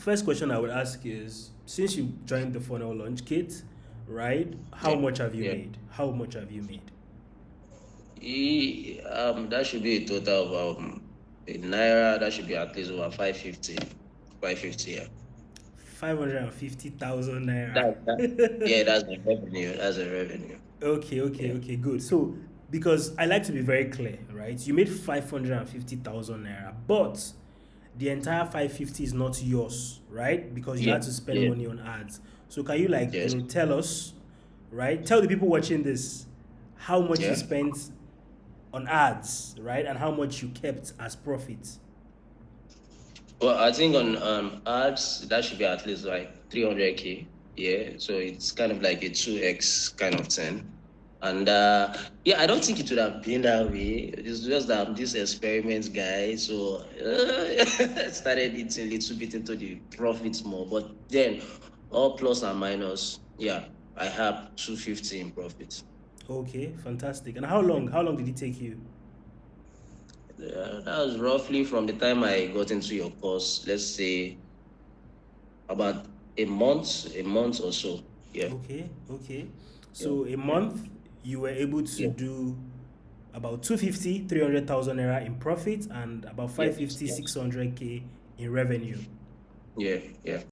First question I would ask is, since you joined the Funnel Launch Kit, right? How Yeah, much have you yeah. made? How much have you made? That should be a total of in naira. That should be at least over 550. 550. Yeah. 550,000 naira. That. Yeah, that's the revenue. That's the revenue. Okay, okay, Yeah. okay, good. So, because I like to be very clear, right? You made 550,000 naira, but the entire 550 is not yours, right? Because you Yeah. had to spend Yeah. money on ads. So, can you, like, Yes. tell us, right? Tell the people watching this how much you Yeah. spent on ads, right? And how much you kept as profit. Well, I think on ads that should be at least like 300K. Yeah. So it's kind of like a 2x kind of thing. And yeah, I don't think it would have been that way. It's just that I'm this experiment guy, so started eating a little bit into the profits more. But then, all plus and minus, yeah, I have 250 in profits. Okay, fantastic. And how long did it take you? That was roughly from the time I got into your course. Let's say about a month or so. Yeah, Okay, okay. yeah, So a yeah, month you were able to yeah, do about 250, 300,000 naira in profit and about yes, 550, yes, 600K in revenue. yeah, yeah.